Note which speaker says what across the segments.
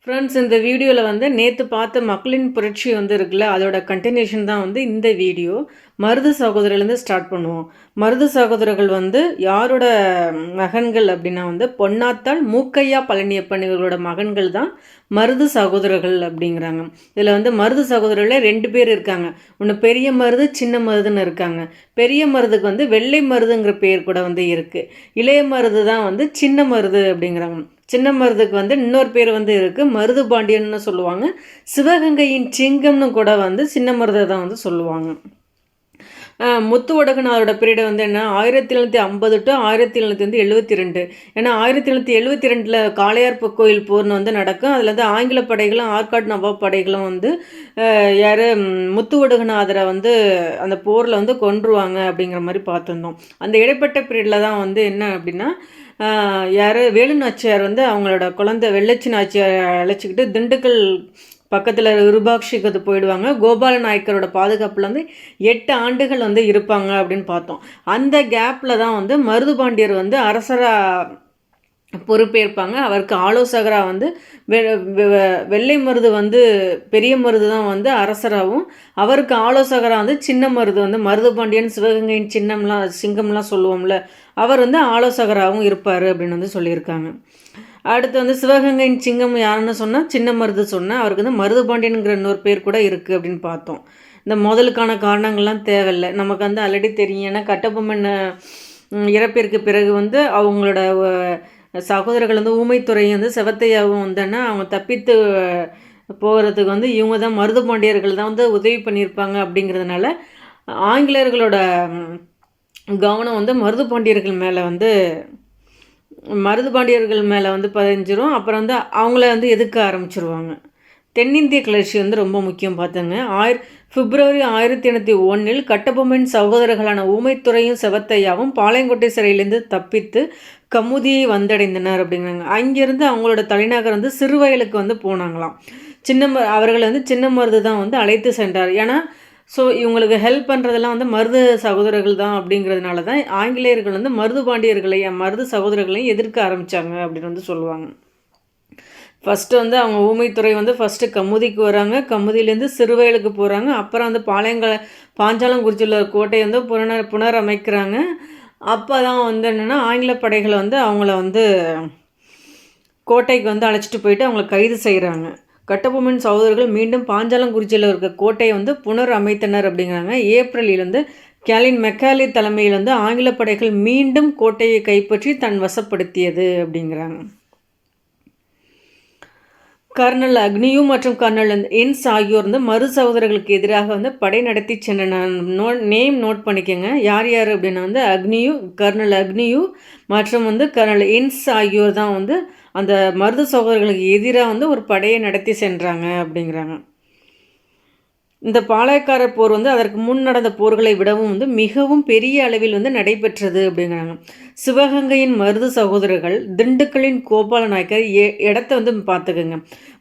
Speaker 1: Friends, இந்த வீடியோவில் வந்து நேற்று பார்த்த மக்களின் புரட்சி வந்து இருக்குல்ல, அதோட கண்டினியூஷன் தான் வந்து இந்த வீடியோ. மருது சகோதரர்லேருந்து ஸ்டார்ட் பண்ணுவோம். மருது சகோதரர்கள் வந்து யாரோட மகன்கள் அப்படின்னா வந்து பொன்னாத்தாள் மூக்கையா பழனியப்பன் இவர்களோட மகன்கள் தான் மருது சகோதரர்கள் அப்படிங்கிறாங்க. இதில் வந்து மருது சகோதரர்களே 2 பேர் இருக்காங்க. ஒன்று பெரிய மருது, சின்ன மருதுன்னு இருக்காங்க. பெரிய மருதுக்கு வந்து வெள்ளை மருதுங்கிற பேர் கூட வந்து இருக்குது. இளைய மருது தான் வந்து சின்ன மருது அப்படிங்கிறாங்க. சின்ன மருதுக்கு வந்து இன்னொரு பேர் வந்து இருக்குது, மருது பாண்டியன்னு சொல்லுவாங்க. சிவகங்கையின் சிங்கம்னு கூட வந்து சின்ன மருதை தான் வந்து சொல்லுவாங்க. முத்து ஒடுகனாரோட பீரியடு வந்து என்ன 1750 டு 1772. ஏன்னா 1772 காளையார் கோயில் போர்னு வந்து நடக்கும். அதில் வந்து ஆங்கில படைகளும் ஆற்காடு நவாப் படைகளும் வந்து யார் முத்து ஒடுகநாதரை வந்து அந்த போரில் வந்து கொன்றுவாங்க அப்படிங்கிற மாதிரி பார்த்துருந்தோம். அந்த இடைப்பட்ட பீரியடில் தான் வந்து என்ன அப்படின்னா யார் வேலு நாச்சியார் வந்து அவங்களோட குழந்தை வெள்ளச்சி நாச்சியார் அழைச்சிக்கிட்டு திண்டுக்கல் பக்கத்தில் விருபாட்சிக்கு போயிடுவாங்க. கோபால நாயக்கரோட பாதுகாப்பில் வந்து 8 ஆண்டுகள் வந்து இருப்பாங்க அப்படின்னு பார்த்தோம். அந்த கேப்பில் தான் வந்து மருதுபாண்டியர் வந்து அரசராக பொறுப்பேற்பாங்க. அவருக்கு ஆலோசகராக வந்து வெள்ளை மருது வந்து பெரிய மருது தான் வந்து அரசராகவும், அவருக்கு ஆலோசகராக வந்து சின்ன மருது வந்து மருதுபாண்டியன் சிவகங்கையின் சிங்கம்லாம் சொல்லுவோம்ல, அவர் வந்து ஆலோசகராகவும் இருப்பார் அப்படின்னு வந்து சொல்லியிருக்காங்க. அடுத்து வந்து சிவகங்கையின் சிங்கம் யாருன்னு சொன்னால் சின்ன மருது சொன்னேன். அவருக்கு வந்து மருதுபாண்டியனுங்கிற இன்னொரு பேர் கூட இருக்குது அப்படின்னு பார்த்தோம். இந்த முதலுக்கான காரணங்கள்லாம் தேவையில்லை, நமக்கு வந்து ஆல்ரெடி தெரியும். ஏன்னா கட்டபொம்மன் இறப்பிற்கு பிறகு வந்து அவங்களோட சகோதரர்கள் வந்து ஊமைத்துறையும் வந்து செவத்தையாவும் வந்தோன்னா அவங்க தப்பித்து போகிறதுக்கு வந்து இவங்க தான் மருதுபாண்டியர்கள் தான் வந்து உதவி பண்ணியிருப்பாங்க. அப்படிங்கிறதுனால ஆங்கிலேயர்களோட கவனம் வந்து மருதுபாண்டியர்கள் மேலே வந்து பதிஞ்சிரும். அப்புறம் வந்து அவங்கள வந்து எதிர்க்க ஆரம்பிச்சிருவாங்க. தென்னிந்திய கிளர்ச்சி வந்து ரொம்ப முக்கியம் பார்த்துங்க. பிப்ரவரி 1801 கட்டபொம்மன் சகோதரர்களான ஊமைத்துறையும் செவத்தையாவும் பாளையங்கோட்டை சிறையிலேருந்து தப்பித்து கமுதியை வந்தடைந்தனர் அப்படிங்கிறாங்க. அங்கேருந்து அவங்களோட தலைநகர் வந்து சிறுவயலுக்கு வந்து போனாங்களாம். அவர்களை வந்து சின்ன மருது தான் வந்து அழைத்து சென்றார். ஏன்னா இவங்களுக்கு ஹெல்ப் பண்ணுறதெல்லாம் வந்து மருது சகோதரர்கள் தான். அப்படிங்கிறதுனால தான் ஆங்கிலேயர்கள் வந்து மருது சகோதரர்களையும் எதிர்க்க ஆரம்பித்தாங்க அப்படின்னு வந்து சொல்லுவாங்க. ஃபஸ்ட்டு வந்து அவங்க ஊமைத்துறை வந்து ஃபஸ்ட்டு கமுதிக்கு வராங்க. கமுதியிலேருந்து சிறுவயலுக்கு போகிறாங்க. அப்புறம் வந்து பாஞ்சாலங்குறிச்சியில் கோட்டையை வந்து புனரமைக்கிறாங்க. அப்போ தான் வந்து என்னென்னா ஆங்கில படைகளை வந்து அவங்கள வந்து கோட்டைக்கு வந்து அழைச்சிட்டு போயிட்டு அவங்கள கைது செய்கிறாங்க. கட்டபொம்மன் சகோதரர்கள் மீண்டும் பாஞ்சாலங்குறிச்சியில் இருக்க கோட்டையை வந்து புனரமைத்தனர் அப்படிங்கிறாங்க. ஏப்ரலில் கேலின் மெக்காலி தலைமையில் வந்து ஆங்கில படைகள் மீண்டும் கோட்டையை கைப்பற்றி தன் வசப்படுத்தியது அப்படிங்கிறாங்க. கர்னல் அக்னியூ மற்றும் கர்னல் இன்ஸ் ஆகியோர் வந்து மரு சகோதரர்களுக்கு எதிராக வந்து படை நடத்தி சென்ற நேம் நோட் பண்ணிக்கோங்க. யார் யார் அப்படின்னா வந்து கர்னல் அக்னியூ மற்றும் வந்து கர்னல் இன்ஸ் ஆகியோர் தான் வந்து அந்த மருது சகோதரர்களுக்கு எதிராக வந்து ஒரு படையை நடத்தி சென்றாங்க அப்படிங்கிறாங்க. இந்த பாளையக்காரர் போர் வந்து அதற்கு முன் நடந்த போர்களை விடவும் வந்து மிகவும் பெரிய அளவில் வந்து நடைபெற்றது அப்படிங்கிறாங்க. சிவகங்கையின் மருது சகோதரர்கள் திண்டுக்கல்லின் கோபால நாயக்கர் இடத்த வந்து பார்த்துக்குங்க.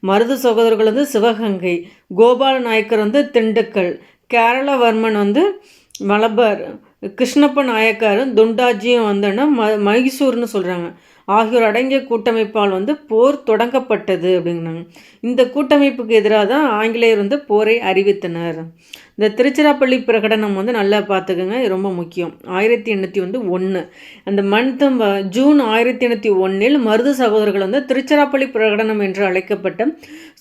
Speaker 1: மருது சகோதரர்கள் வந்து சிவகங்கை, கோபால நாயக்கர் வந்து திண்டுக்கல், கேரளவர்மன் வந்து மலபார், கிருஷ்ணப்ப நாயக்காரும் துண்டாஜியும் வந்தோன்னா மைசூர்னு சொல்கிறாங்க. ஆகியோர் அடங்கிய கூட்டமைப்பால் வந்து போர் தொடங்கப்பட்டது அப்படிங்கிறாங்க. இந்த கூட்டமைப்புக்கு எதிராக தான் ஆங்கிலேயர் வந்து போரை அறிவித்தனர். இந்த திருச்சிராப்பள்ளி பிரகடனம் வந்து நல்லா பார்த்துக்கோங்க, ரொம்ப முக்கியம். 1801 அந்த ஜூன் 1801 மருது சகோதரர்கள் வந்து திருச்சிராப்பள்ளி பிரகடனம் என்று அழைக்கப்பட்ட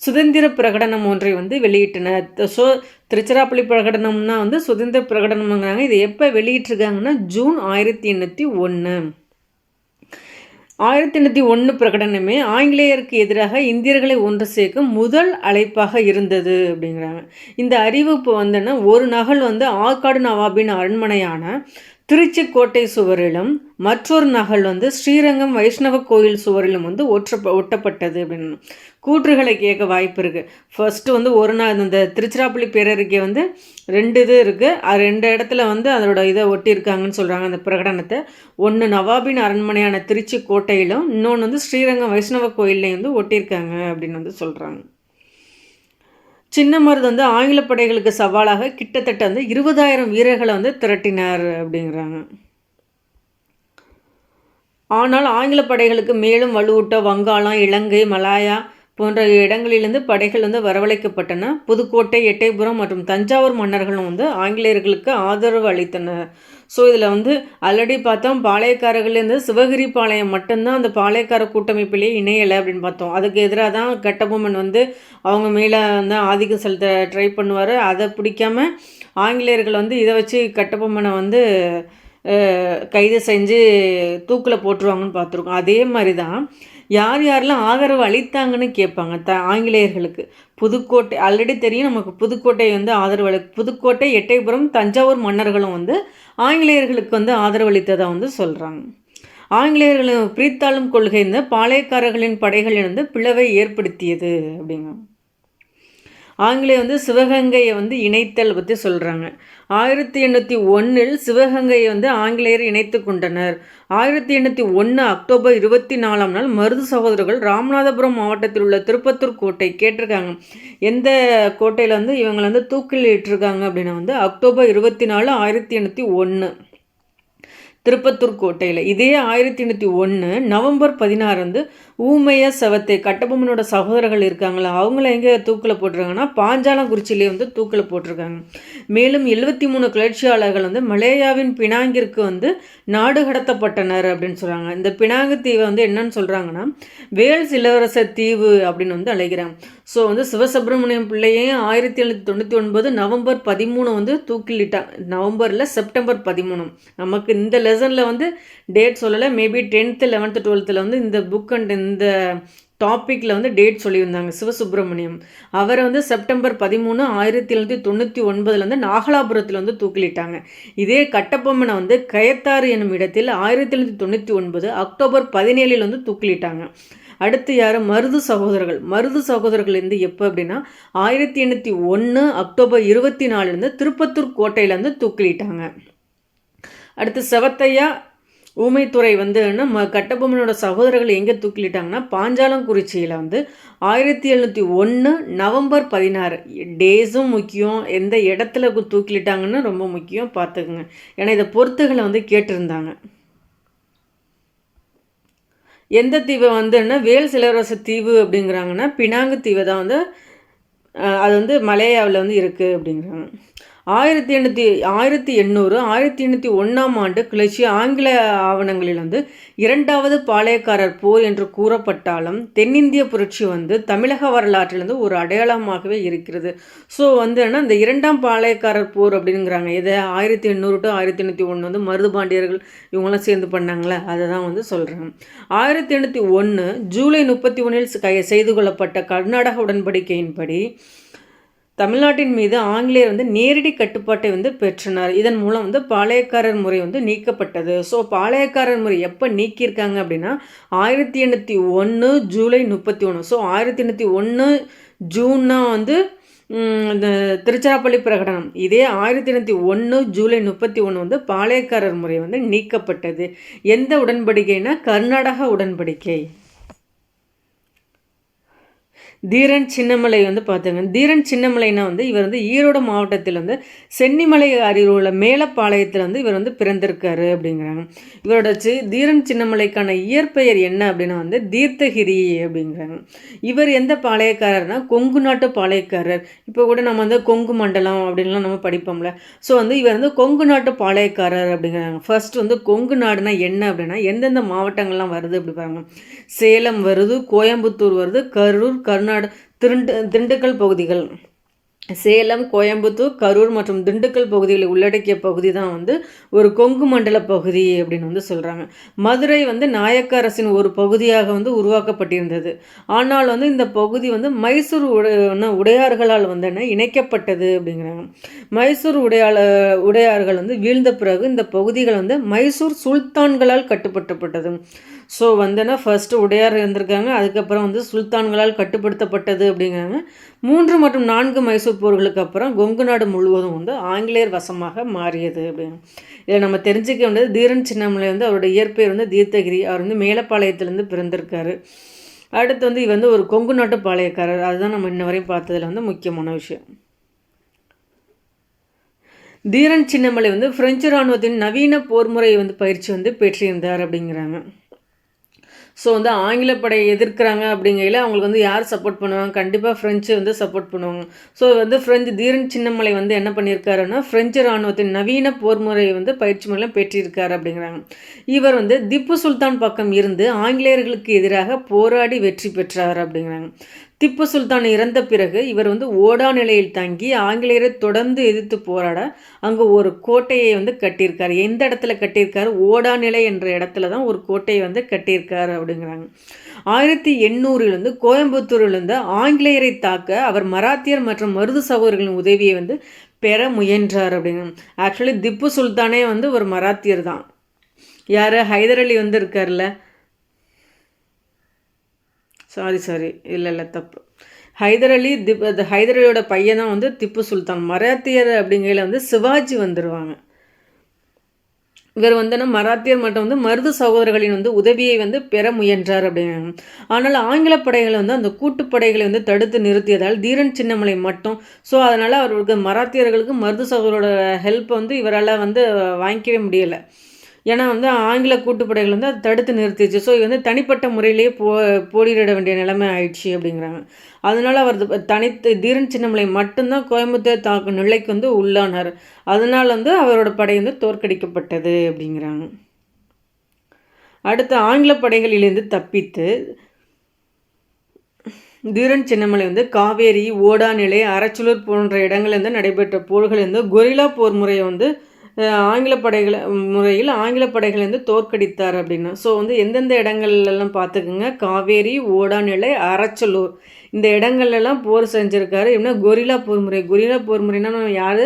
Speaker 1: சுதந்திர பிரகடனம் ஒன்றை வந்து வெளியிட்டனர். திருச்சிராப்பள்ளி பிரகடனம்னா வந்து சுதந்திர பிரகடனம்ங்கிறாங்க. இது எப்போ வெளியிட்டிருக்காங்கன்னா ஜூன் 1801. 1801 பிரகடனமே ஆங்கிலேயருக்கு எதிராக இந்தியர்களை ஒன்று சேர்க்கும் முதல் அழைப்பாக இருந்தது அப்படிங்கிறாங்க. இந்த அறிவிப்பு வந்துன்னா ஒரு நகல் வந்து ஆற்காடு நவாபின் அரண்மனையான திருச்சி கோட்டை சுவரிலும் மற்றொரு நகல் வந்து ஸ்ரீரங்கம் வைஷ்ணவ கோயில் சுவரிலும் வந்து ஒட்டப்பட்டது அப்படின்னு கூற்றுகளை கேட்க வாய்ப்பு இருக்குது. ஃபஸ்ட்டு வந்து ஒரு நாள் இந்த திருச்சிராப்பள்ளி பேரறிக்கை வந்து 2 இது இருக்குது. 2 இடத்துல வந்து அதோட இதை ஒட்டியிருக்காங்கன்னு சொல்கிறாங்க. அந்த பிரகடனத்தை ஒன்று நவாபின் அரண்மனையான திருச்சி கோட்டையிலும், இன்னொன்று வந்து ஸ்ரீரங்கம் வைஷ்ணவ கோயிலையும் வந்து ஒட்டியிருக்காங்க அப்படின்னு வந்து சொல்கிறாங்க. சின்ன மருது வந்து ஆங்கில படைகளுக்கு சவாலாக கிட்டத்தட்ட வந்து 20,000 வீரர்களை வந்து திரட்டினார் அப்படிங்கிறாங்க. ஆனால் ஆங்கில படைகளுக்கு மேலும் வலுவூட்ட வங்காளம், இலங்கை, மலாயா போன்ற இடங்களிலிருந்து படைகள் வந்து வரவழைக்கப்பட்டன. புதுக்கோட்டை, எட்டயபுரம் மற்றும் தஞ்சாவூர் மன்னர்களும் வந்து ஆங்கிலேயர்களுக்கு ஆதரவு அளித்தனர். ஸோ இதில் வந்து ஆல்ரெடி பார்த்தோம், பாளையக்காரர்கள்லேருந்து சிவகிரி பாளையம் மட்டும்தான் அந்த பாளையக்கார கூட்டமைப்பிலேயே இணையலை அப்படின்னு பார்த்தோம். அதுக்கு எதிராக தான் கட்டபொம்மன் வந்து அவங்க மேலே வந்து ஆதிக்கம் செலுத்த ட்ரை பண்ணுவார். அதை பிடிக்காம ஆங்கிலேயர்கள் வந்து இதை வச்சு கட்டபொம்மனை வந்து கைது செஞ்சு தூக்கில் போட்டுருவாங்கன்னு பார்த்துருக்கோம். அதே மாதிரி தான் யார் யாரெல்லாம் ஆதரவு அளித்தாங்கன்னு கேட்பாங்க ஆங்கிலேயர்களுக்கு. புதுக்கோட்டை ஆல்ரெடி தெரியும் நமக்கு, புதுக்கோட்டை வந்து ஆதரவு புதுக்கோட்டை, எட்டயபுரம், தஞ்சாவூர் மன்னர்களும் வந்து ஆங்கிலேயர்களுக்கு வந்து ஆதரவளித்ததாக வந்து சொல்கிறாங்க. ஆங்கிலேயர்களின் பிரித்தாளும் கொள்கை இந்த பாளையக்காரர்களின் படைகளிலிருந்து பிளவை ஏற்படுத்தியது அப்படிங்க. ஆங்கிலேய வந்து சிவகங்கையை வந்து இணைத்தல் பற்றி சொல்கிறாங்க. 1801 சிவகங்கையை வந்து ஆங்கிலேயர் இணைத்து கொண்டனர். 1801 அக்டோபர் 24 மருது சகோதரர்கள் ராமநாதபுரம் மாவட்டத்தில் உள்ள திருப்பத்தூர் கோட்டை கேட்டிருக்காங்க. எந்த கோட்டையில் வந்து இவங்களை வந்து தூக்கில் இட்டிருக்காங்க அப்படின்னா வந்து அக்டோபர் 24, 1801 திருப்பத்தூர் கோட்டையில். இதே 1801 நவம்பர் 16 வந்து ஊமைய சவத்தை கட்டபொம்மனோட சகோதரர்கள் இருக்காங்களா, அவங்கள எங்கே தூக்கில் போட்டிருக்காங்கன்னா பாஞ்சாலங்குறிச்சியிலே வந்து தூக்கில் போட்டிருக்காங்க. மேலும் 73 கிளர்ச்சியாளர்கள் வந்து மலேயாவின் பினாங்கிற்கு வந்து நாடு கடத்தப்பட்டனர் அப்படின்னு சொல்கிறாங்க. இந்த பினாங்கு தீவை வந்து என்னன்னு சொல்கிறாங்கன்னா வேல்ஸ் இளவரச தீவு அப்படின்னு வந்து அழைக்கிறாங்க. ஸோ வந்து சிவசுப்பிரமணியம் பிள்ளையையும் 1799 நவம்பர் 13 வந்து தூக்கிலிட்டாங்க. நவம்பரில் செப்டம்பர் 13 நமக்கு இந்த லெசனில் வந்து டேட் சொல்லலை. மேபி 10th 11th 12th வந்து இந்த புக் அண்ட் இந்த டாப்பிக்கில் வந்து டேட் சொல்லியிருந்தாங்க. சிவசுப்பிரமணியம் அவரை வந்து செப்டம்பர் 13, 1799 வந்து நாகலாபுரத்தில் வந்து தூக்கிலிட்டாங்க. இதே கட்டபொம்மனை வந்து கயத்தாறு என்னும் இடத்தில் 1799 அக்டோபர் 17 வந்து தூக்கிலிட்டாங்க. அடுத்து யார்? மருது சகோதரர்கள். மருது சகோதரர்கள் இருந்து எப்போ அப்படின்னா 1801 அக்டோபர் 24 திருப்பத்தூர் கோட்டையிலேருந்து தூக்கிலிட்டாங்க. அடுத்து செவத்தையா ஊமைத்துறை வந்து கட்டபொம்மனோட சகோதரர்கள் எங்கே தூக்கிலிட்டாங்கன்னா பாஞ்சாலங்குறிச்சியில் வந்து 1701 நவம்பர் 16. டேஸும் முக்கியம், எந்த இடத்துல தூக்கிலிட்டாங்கன்னு ரொம்ப முக்கியம் பார்த்துக்குங்க. ஏன்னா இதை பொறுத்துகளை வந்து கேட்டிருந்தாங்க. எந்த தீவை வந்துன்னா வேல்ஸ் இளவரச தீவு அப்படிங்கிறாங்கன்னா பினாங்கு தீவை தான் வந்து அது வந்து மலேயாவில் வந்து இருக்குது அப்படிங்கிறாங்க. 1801 கிளர்ச்சி ஆங்கில ஆவணங்களில் வந்து இரண்டாவது பாளையக்காரர் போர் என்று கூறப்பட்டாலும் தென்னிந்திய புரட்சி வந்து தமிழக வரலாற்றிலிருந்து ஒரு அடையாளமாகவே இருக்கிறது. ஸோ வந்து இந்த இரண்டாம் பாளையக்காரர் போர் அப்படிங்கிறாங்க. இதை 1800 to 1801 வந்து மருதுபாண்டியர்கள் இவங்களாம் சேர்ந்து பண்ணாங்களே அதை தான் வந்து சொல்கிறாங்க. 1801 ஜூலை 31 செய்து கொள்ளப்பட்ட கர்நாடக உடன்படிக்கையின்படி தமிழ்நாட்டின் மீது ஆங்கிலேயர் வந்து நேரடி கட்டுப்பாட்டை வந்து பெற்றனர். இதன் மூலம் வந்து பாளையக்காரர் முறை வந்து நீக்கப்பட்டது. ஸோ பாளையக்காரர் முறை எப்போ நீக்கியிருக்காங்க அப்படின்னா 1801 ஜூலை 31. ஸோ 1801 ஜூன்னா வந்து இந்த திருச்சிராப்பள்ளி பிரகடனம். இதே 1801 ஜூலை 31 வந்து பாளையக்காரர் முறை வந்து நீக்கப்பட்டது. எந்த உடன்படிக்கைனா கர்நாடக உடன்படிக்கை. தீரன் சின்னமலை வந்து பார்த்துங்க. தீரன் சின்னமலைனா வந்து இவர் வந்து ஈரோடு மாவட்டத்தில் வந்து சென்னிமலை அருகில் உள்ள மேலப்பாளையத்தில் வந்து இவர் வந்து பிறந்திருக்காரு அப்படிங்கிறாங்க. இவரோட தீரன் சின்னமலைக்கான இயற்பெயர் என்ன அப்படின்னா வந்து தீர்த்தகிரி அப்படிங்கிறாங்க. இவர் எந்த பாளையக்காரர்னா கொங்கு நாட்டு பாளையக்காரர். இப்போ கூட நம்ம வந்து கொங்கு மண்டலம் அப்படின்லாம் நம்ம படிப்போம்ல. ஸோ வந்து இவர் வந்து கொங்கு நாட்டு பாளையக்காரர் அப்படிங்கிறாங்க. ஃபர்ஸ்ட் வந்து கொங்கு நாடுனா என்ன அப்படின்னா எந்தெந்த மாவட்டங்கள்லாம் வருது அப்படி பாருங்க. சேலம் வருது, கோயம்புத்தூர் வருது, கரூர், திண்டுக்கல் பகுதிகள். சேலம், கோயம்புத்தூர், கரூர் மற்றும் திண்டுக்கல் பகுதிகளை உள்ளடக்கிய பகுதி தான் வந்து ஒரு கொங்கு மண்டல பகுதி அப்படின்னு வந்து சொல்கிறாங்க. மதுரை வந்து நாயக்க அரசின் ஒரு பகுதியாக வந்து உருவாக்கப்பட்டிருந்தது. ஆனால் வந்து இந்த பகுதி வந்து மைசூர் உடையார்களால் வந்து இணைக்கப்பட்டது அப்படிங்கிறாங்க. மைசூர் உடையார்கள் வந்து வீழ்ந்த பிறகு இந்த பகுதிகள் வந்து மைசூர் சுல்தான்களால் கட்டுப்பட்டப்பட்டது. ஸோ வந்துன்னா ஃபர்ஸ்ட் உடையார் இருந்திருக்காங்க, அதுக்கப்புறம் வந்து சுல்தான்களால் கட்டுப்படுத்தப்பட்டது அப்படிங்கிறாங்க. 3 மற்றும் 4 மைசூர் போர்களுக்கு அப்புறம் கொங்கு நாடு முழுவதும் வந்து ஆங்கிலேயர் வசமாக மாறியது அப்படின்னு. இதில் நம்ம தெரிஞ்சுக்க வேண்டியது தீரன் சின்னமலை வந்து அவருடைய இயற்பெயர் வந்து தீர்த்தகிரி. அவர் வந்து மேலப்பாளையத்திலேருந்து பிறந்திருக்காரு. அடுத்து வந்து இவர் வந்து ஒரு கொங்கு நாட்டு பாளையக்காரர். அதுதான் நம்ம இன்ன வரையும் பார்த்ததில் வந்து முக்கியமான விஷயம். தீரன் சின்னமலை வந்து பிரெஞ்சு இராணுவத்தின் நவீன போர் முறையை வந்து பயிற்சி வந்து பெற்றிருந்தார் அப்படிங்கிறாங்க. ஸோ வந்து ஆங்கில படை எதிர்க்கிறாங்க அப்படிங்கையில் அவங்களுக்கு வந்து யார் சப்போர்ட் பண்ணுவாங்க? கண்டிப்பாக ஃப்ரெஞ்சு வந்து சப்போர்ட் பண்ணுவாங்க. ஸோ வந்து தீரன் சின்னமலை வந்து என்ன பண்ணியிருக்காருன்னா, ஃப்ரெஞ்சு இராணுவத்தின் நவீன போர் முறையை வந்து பயிற்சி முறையில் பெற்றிருக்காரு அப்படிங்கிறாங்க. இவர் வந்து திப்பு சுல்தான் பக்கம் இருந்து ஆங்கிலேயர்களுக்கு எதிராக போராடி வெற்றி பெற்றார் அப்படிங்கிறாங்க. திப்பு சுல்தான் இறந்த பிறகு இவர் வந்து ஓடா நிலையில் தங்கி ஆங்கிலேயரை தொடர்ந்து எதிர்த்து போராட அங்கே ஒரு கோட்டையை வந்து கட்டியிருக்காரு. எந்த இடத்துல கட்டியிருக்காரு? ஓடா நிலை என்ற இடத்துல தான் ஒரு கோட்டையை வந்து கட்டியிருக்காரு அப்படிங்கிறாங்க. 1800 வந்து கோயம்புத்தூரில் இருந்து ஆங்கிலேயரை தாக்க அவர் மராத்தியர் மற்றும் மருது சகோதரர்களின் உதவியை வந்து பெற முயன்றார் அப்படிங்கிறாங்க. ஆக்சுவலி திப்பு சுல்தானே வந்து ஒரு மராத்தியர் தான். யார்? ஹைதர் அலி வந்து இருக்கார்ல, சாரி இல்லை தப்பு. ஹைதர் அலி ஹைதர் அலியோட பையன் தான் வந்து திப்பு சுல்தான். மராத்தியர் அப்படிங்கையில் வந்து சிவாஜி வந்துடுவாங்க. இவர் வந்து மராத்தியர் மற்றும் வந்து மருது சகோதரர்களின் வந்து உதவியை வந்து பெற முயன்றார் அப்படிங்கிறாங்க. ஆனால் ஆங்கில படைகளை வந்து அந்த கூட்டுப்படைகளை வந்து தடுத்து நிறுத்தியதால் தீரன் சின்னமலை மட்டும், ஸோ அதனால் அவர்களுக்கு மராத்தியர்களுக்கு மருது சகோதரோட ஹெல்ப் வந்து இவரால் வந்து வாங்கிக்கவே முடியலை. ஏன்னா வந்து ஆங்கில கூட்டுப்படைகள் வந்து அதை தடுத்து நிறுத்திச்சு. ஸோ இது வந்து தனிப்பட்ட முறையிலேயே போரிட வேண்டிய நிலைமை ஆயிடுச்சு அப்படிங்கிறாங்க. அதனால் அவர் தீரன் சின்னமலை மட்டும்தான் கோயம்புத்தூர் தாக்கும் நிலைக்கு வந்து உள்ளானார். அதனால் வந்து அவரோட படை வந்து தோற்கடிக்கப்பட்டது அப்படிங்கிறாங்க. அடுத்து ஆங்கில படைகளிலிருந்து தப்பித்து தீரன் சின்னமலை வந்து காவேரி, ஓடாநிலை, அரச்சலூர் போன்ற இடங்களிலிருந்து நடைபெற்ற போர்களிலிருந்து கொரில்லா போர் முறையை வந்து ஆங்கில படைகளை வந்து தோற்கடித்தார் அப்படின்னா. ஸோ வந்து எந்தெந்த இடங்கள்லாம் பார்த்துக்குங்க. காவேரி, ஓடாநிலை, அரச்சலூர் இந்த இடங்கள்லாம் போர் செஞ்சுருக்காரு. எப்படின்னா கொரில்லா போர் முறைனா யார்?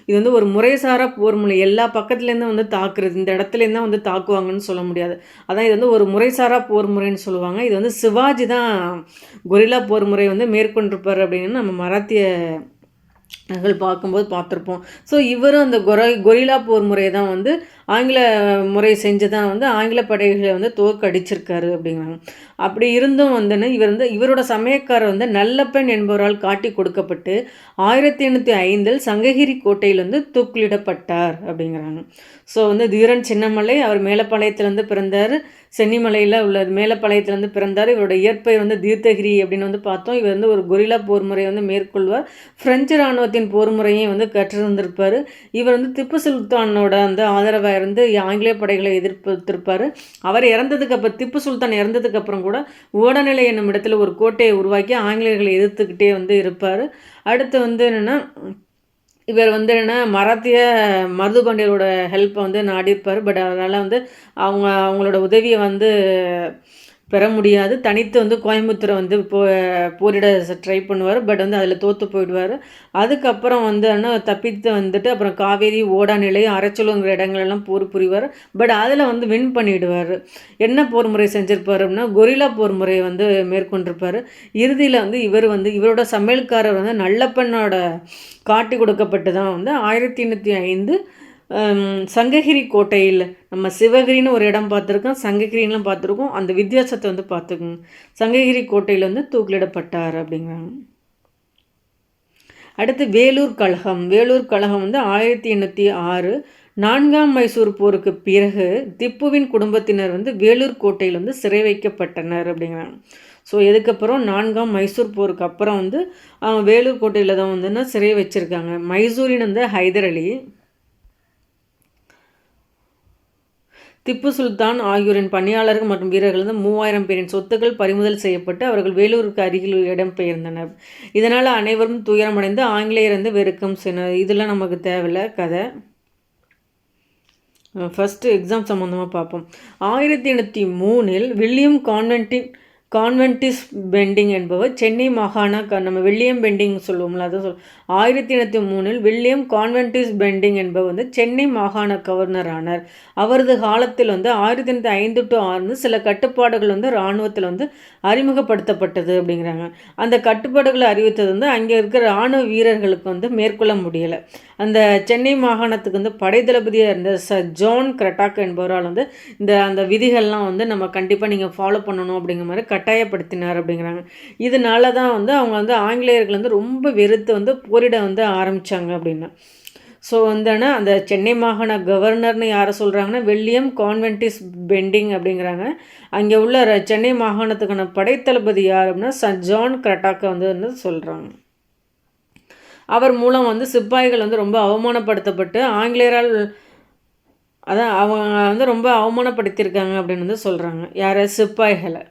Speaker 1: இது வந்து ஒரு முறைசாரா போர் முறை. எல்லா பக்கத்துலேருந்தும் வந்து தாக்குறது. இந்த இடத்துலேருந்து தான் வந்து தாக்குவாங்கன்னு சொல்ல முடியாது. அதான் இது வந்து ஒரு முறைசாரா போர் முறைன்னு சொல்லுவாங்க. இது வந்து சிவாஜி தான் கொரில்லா போர் முறை வந்து மேற்கொண்டிருப்பார் அப்படின்னு நம்ம மராத்திய பார்க்கும்போது பார்த்துருப்போம். ஸோ இவரும் அந்த கொரில்லா போர் முறையை தான் வந்து ஆங்கில முறை செஞ்சு தான் வந்து ஆங்கில படைகளை வந்து தோற்கடிச்சிருக்காரு அப்படிங்கிறாங்க. அப்படி இருந்தும் வந்துன்னு இவரோட சமயக்காரர் வந்து நல்லப்பெண் என்பவரால் காட்டி கொடுக்கப்பட்டு 1805 சங்ககிரி கோட்டையில் வந்து தூக்கிலிடப்பட்டார் அப்படிங்கிறாங்க. ஸோ வந்து தீரன் சின்னமலை அவர் மேலப்பாளையத்திலேருந்து பிறந்தார். சென்னிமலையில் உள்ள மேலப்பாளையத்திலேருந்து பிறந்தார். இவரோட இயற்பெயர் வந்து தீர்த்தகிரி அப்படின்னு வந்து பார்த்தோம். இவர் வந்து ஒரு கொரில்லா போர் முறையை வந்து மேற்கொள்வார். பிரெஞ்சு இராணுவத்தின் போர் முறையும் வந்து கற்றிருந்திருப்பார். இவர் வந்து திப்பு சுல்தானோட அந்த ஆதரவாக இருந்து ஆங்கிலேய படைகளை எதிர்த்திருப்பார். அவர் திப்பு சுல்தான் இறந்ததுக்கு அப்புறம் கூட ஓடநிலை என்னும் இடத்துல ஒரு கோட்டையை உருவாக்கி ஆங்கிலேயர்களை எதிர்த்துக்கிட்டே வந்து இருப்பார். அடுத்து வந்து என்னென்னா இவர் வந்து மராத்திய மருதுபாண்டியரோட ஹெல்ப்பை வந்து நாடியிருப்பார். பட் அதனால் வந்து அவங்களோட உதவியை வந்து பெற முடியாது. தனித்து வந்து கோயம்புத்தூரை வந்து போரிட ட்ரை பண்ணுவார். பட் வந்து அதில் தோற்று போயிடுவார். அதுக்கப்புறம் வந்து தப்பித்து வந்துட்டு அப்புறம் காவேரி, ஓடாநிலை, அரச்சலூங்கிற இடங்களெல்லாம் போர் புரிவார். பட் அதில் வந்து வின் பண்ணிவிடுவார். என்ன போர் முறை செஞ்சுருப்பார் அப்படின்னா கொரில்லா போர் முறையை வந்து மேற்கொண்டிருப்பார். இறுதியில் வந்து இவரோட சமையல்காரர் வந்து நல்லப்பண்ணோட காட்டி கொடுக்கப்பட்டு தான் வந்து 1805 சங்ககிரி கோட்டையில் நம்ம சிவகிரின்னு ஒரு இடம் பார்த்துருக்கோம், சங்ககிரின்லாம் பார்த்துருக்கோம். அந்த வித்தியாசத்தை வந்து பார்த்துக்கோங்க. சங்ககிரி கோட்டையில் வந்து தூக்கிலிடப்பட்டார் அப்படிங்கிறாங்க. அடுத்து வேலூர் கழகம் வந்து 1806 4ஆம் மைசூர் போருக்கு பிறகு திப்புவின் குடும்பத்தினர் வந்து வேலூர் கோட்டையில் வந்து சிறை வைக்கப்பட்டனர் அப்படிங்கிறாங்க. ஸோ எதுக்கப்புறம் 4ஆம் மைசூர் போருக்கு அப்புறம் வந்து வேலூர் கோட்டையில் தான் வந்து சிறை வச்சுருக்காங்க. மைசூரின் வந்து ஹைதர் அலி, திப்பு சுல்தான் ஆகியோரின் பணியாளர்கள் மற்றும் வீரர்கள் வந்து 3000 பேரின் சொத்துக்கள் பறிமுதல் செய்யப்பட்டு அவர்கள் வேலூருக்கு அருகில் இடம்பெயர்ந்தனர். இதனால் அனைவரும் துயரமடைந்து ஆங்கிலேயர் வந்து வெறுக்கம் சென்றனர். இதெல்லாம் நமக்கு தேவையில்லை கதை. ஃபஸ்ட்டு எக்ஸாம் சம்மந்தமாக பார்ப்போம். 1803 வில்லியம் கான்வென்டிஸ் பெண்டிங் என்பவர் சென்னை மாகாண நம்ம வில்லியம் பெண்டிங் சொல்லுவோம்ல, அதை 1803 வில்லியம் கான்வென்டிஸ் பெண்டிங் என்பவர் வந்து சென்னை மாகாண கவர்னர் ஆனார். அவரது காலத்தில் வந்து 1805 to 6 சில கட்டுப்பாடுகள் வந்து இராணுவத்தில் வந்து அறிமுகப்படுத்தப்பட்டது அப்படிங்கிறாங்க. அந்த கட்டுப்பாடுகளை அறிவித்தது வந்து அங்கே இருக்கிற இராணுவ வீரர்களுக்கு வந்து மேற்கொள்ள முடியலை. அந்த சென்னை மாகாணத்துக்கு வந்து படை தளபதியாக இருந்த ஜான் கிரட்டாக் என்பவரால் வந்து அந்த விதிகள்லாம் வந்து நம்ம கண்டிப்பாக நீங்கள் ஃபாலோ பண்ணணும் அப்படிங்கிற மாதிரி கட்டாயப்படுத்தினார் அப்படிங்கிறாங்க. இதனால தான் வந்து அவங்க வந்து ஆங்கிலேயர்கள் வந்து ரொம்ப வெறுத்து வந்து போரிட வந்து ஆரம்பித்தாங்க அப்படின்னா. ஸோ வந்துன்னா அந்த சென்னை மாகாண கவர்னர்னு யாரை சொல்கிறாங்கன்னா வில்லியம் கான்வென்டிஸ் பெண்டிங் அப்படிங்கிறாங்க. அங்கே உள்ள சென்னை மாகாணத்துக்கான படைத்தளபதி யார் அப்படின்னா சர் ஜான் கிரட்டாக்கை வந்து சொல்கிறாங்க. அவர் மூலம் வந்து சிப்பாய்கள் வந்து ரொம்ப அவமானப்படுத்தப்பட்டு ஆங்கிலேயரால் அதான் அவங்க வந்து ரொம்ப அவமானப்படுத்தியிருக்காங்க அப்படின்னு வந்து சொல்கிறாங்க. யார்? சிப்பாய்களை.